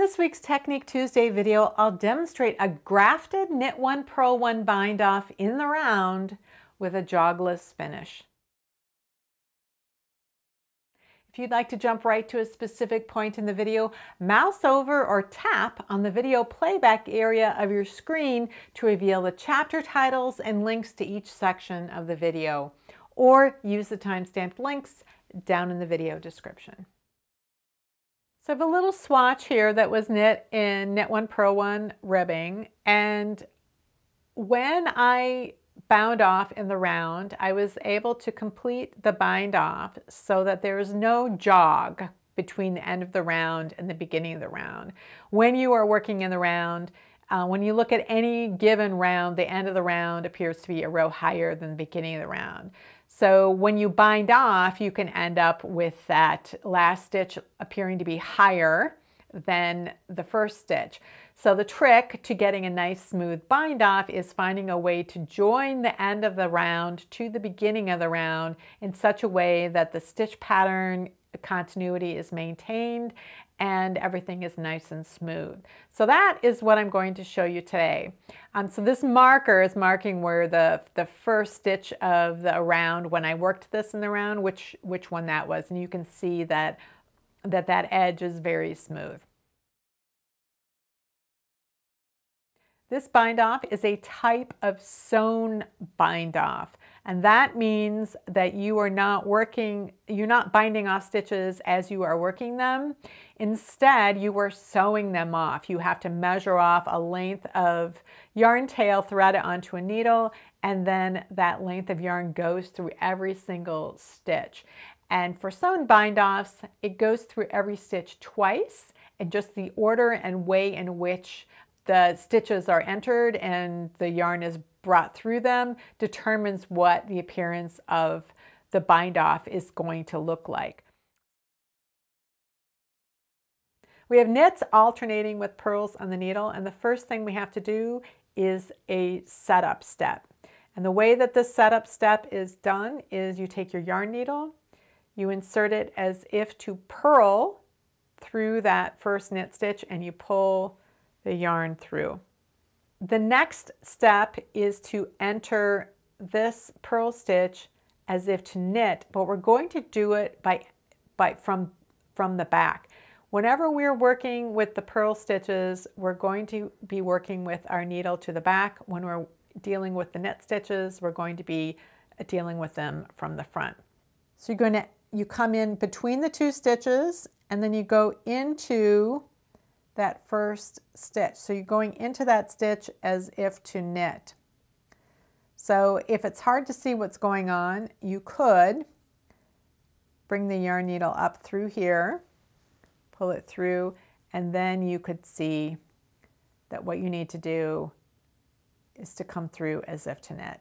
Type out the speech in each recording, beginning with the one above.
this week's Technique Tuesday video, I'll demonstrate a grafted knit one, purl one bind off in the round with a jogless finish. If you'd like to jump right to a specific point in the video, mouse over or tap on the video playback area of your screen to reveal the chapter titles and links to each section of the video, or use the timestamped links down in the video description. So I have a little swatch here that was knit in knit one, purl one ribbing, and when I bound off in the round, I was able to complete the bind off so that there is no jog between the end of the round and the beginning of the round. When you are working in the round, when you look at any given round, the end of the round appears to be a row higher than the beginning of the round. So when you bind off, you can end up with that last stitch appearing to be higher than the first stitch. So the trick to getting a nice smooth bind off is finding a way to join the end of the round to the beginning of the round in such a way that the stitch pattern continuity is maintained and everything is nice and smooth. So that is what I'm going to show you today. So this marker is marking where the first stitch of the round, when I worked this in the round, which one that was, and you can see that edge is very smooth. This bind off is a type of sewn bind off, and that means that you're not binding off stitches as you are working them. Instead, you are sewing them off. You have to measure off a length of yarn tail, thread it onto a needle, and then that length of yarn goes through every single stitch. And for sewn bind offs, it goes through every stitch twice, and just the order and way in which the stitches are entered and the yarn is brought through them determines what the appearance of the bind off is going to look like. We have knits alternating with purls on the needle, and the first thing we have to do is a setup step. And the way that this setup step is done is you take your yarn needle, you insert it as if to purl through that first knit stitch, and you pull the yarn through. The next step is to enter this purl stitch as if to knit, but we're going to do it from the back. Whenever we're working with the purl stitches, we're going to be working with our needle to the back. When we're dealing with the knit stitches, we're going to be dealing with them from the front. So you come in between the two stitches, and then you go into that first stitch. So you're going into that stitch as if to knit. So if it's hard to see what's going on, you could bring the yarn needle up through here, pull it through, and then you could see that what you need to do is to come through as if to knit.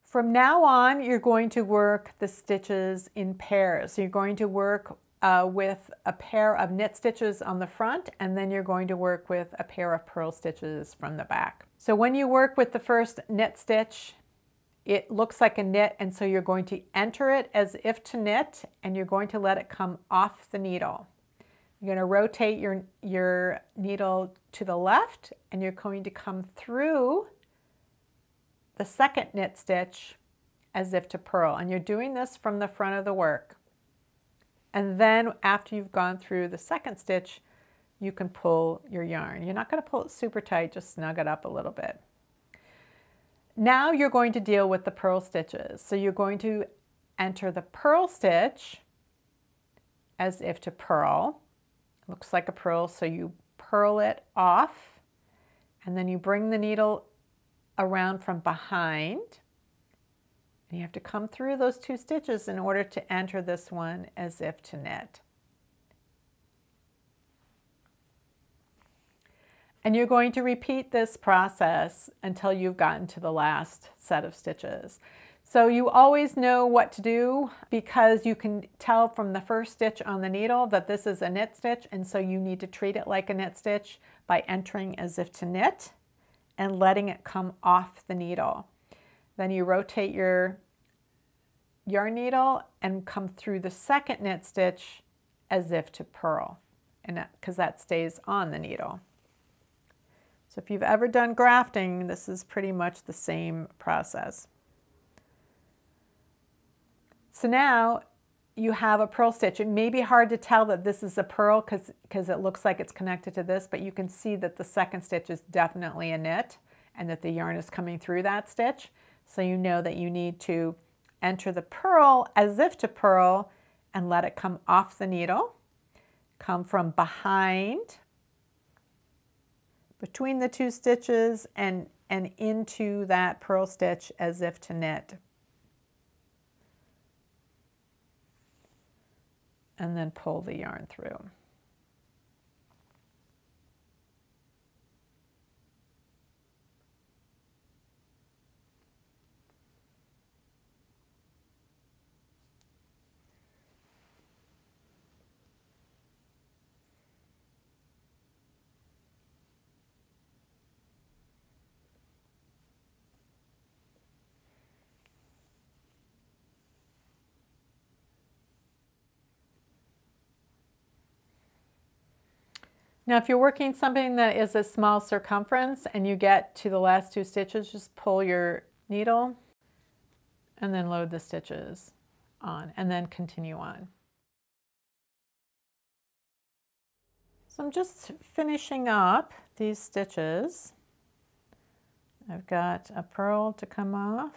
From now on, you're going to work the stitches in pairs. So you're going to work with a pair of knit stitches on the front, and then you're going to work with a pair of purl stitches from the back. So when you work with the first knit stitch, it looks like a knit, and so you're going to enter it as if to knit, and you're going to let it come off the needle. You're going to rotate your needle to the left, and you're going to come through the second knit stitch as if to purl, and you're doing this from the front of the work. And then after you've gone through the second stitch, you can pull your yarn. You're not going to pull it super tight, just snug it up a little bit. Now you're going to deal with the purl stitches. So you're going to enter the purl stitch as if to purl. It looks like a purl, so you purl it off, and then you bring the needle around from behind, and you have to come through those two stitches in order to enter this one as if to knit. And you're going to repeat this process until you've gotten to the last set of stitches. So you always know what to do because you can tell from the first stitch on the needle that this is a knit stitch, and so you need to treat it like a knit stitch by entering as if to knit and letting it come off the needle. Then you rotate your yarn needle and come through the second knit stitch as if to purl, and because that stays on the needle. So if you've ever done grafting, this is pretty much the same process. So now you have a purl stitch. It may be hard to tell that this is a purl because it looks like it's connected to this, but you can see that the second stitch is definitely a knit and that the yarn is coming through that stitch. So you know that you need to enter the purl as if to purl and let it come off the needle, come from behind, between the two stitches, and into that purl stitch as if to knit. And then pull the yarn through. Now, if you're working something that is a small circumference and you get to the last two stitches, just pull your needle and then load the stitches on and then continue on. So I'm just finishing up these stitches. I've got a purl to come off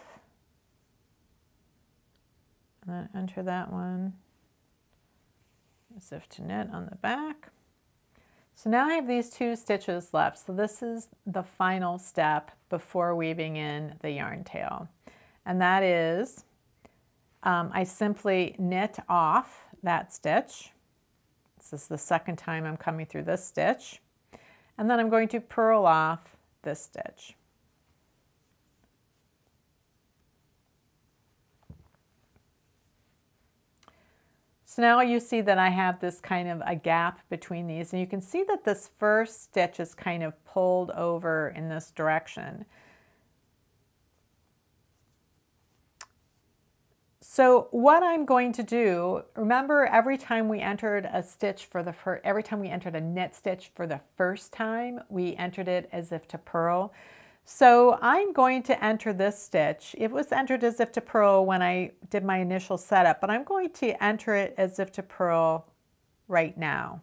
and then enter that one as if to knit on the back. So now I have these two stitches left. So this is the final step before weaving in the yarn tail. And that is, I simply knit off that stitch. This is the second time I'm coming through this stitch. And then I'm going to purl off this stitch. So now you see that I have this kind of a gap between these, and you can see that this first stitch is kind of pulled over in this direction. So what I'm going to do, remember every time we entered a stitch for every time we entered a knit stitch for the first time, we entered it as if to purl. So I'm going to enter this stitch. It was entered as if to purl when I did my initial setup, but I'm going to enter it as if to purl right now.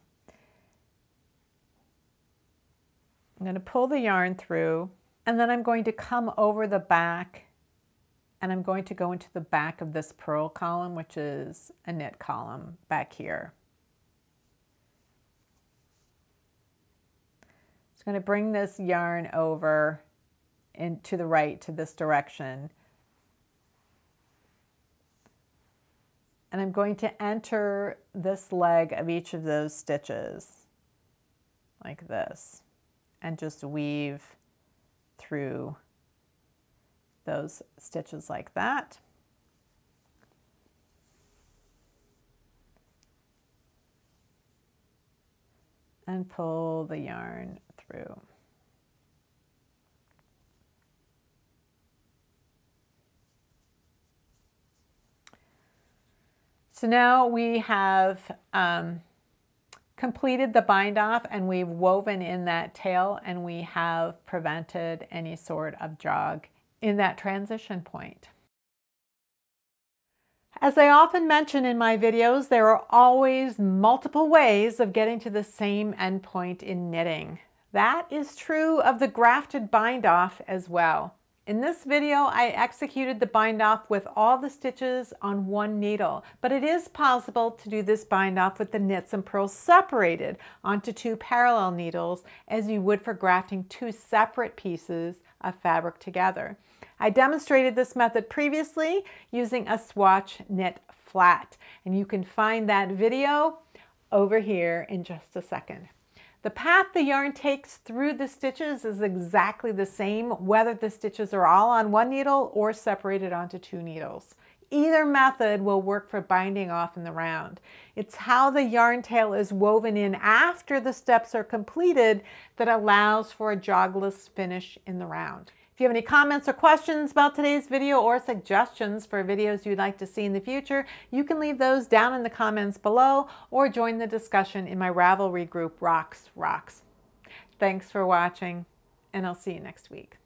I'm going to pull the yarn through, and then I'm going to come over the back, and I'm going to go into the back of this purl column, which is a knit column back here. Just going to bring this yarn over and to the right, to this direction. And I'm going to enter this leg of each of those stitches like this and just weave through those stitches like that. And pull the yarn through. So now we have completed the bind off, and we've woven in that tail, and we have prevented any sort of jog in that transition point. As I often mention in my videos, there are always multiple ways of getting to the same endpoint in knitting. That is true of the grafted bind off as well. In this video, I executed the bind off with all the stitches on one needle, but it is possible to do this bind off with the knits and purls separated onto two parallel needles, as you would for grafting two separate pieces of fabric together. I demonstrated this method previously using a swatch knit flat, and you can find that video over here in just a second. The path the yarn takes through the stitches is exactly the same, whether the stitches are all on one needle or separated onto two needles. Either method will work for binding off in the round. It's how the yarn tail is woven in after the steps are completed that allows for a jogless finish in the round. If If you have any comments or questions about today's video or suggestions for videos you'd like to see in the future, you can leave those down in the comments below or join the discussion in my Ravelry group, Rocks. Thanks for watching, and I'll see you next week.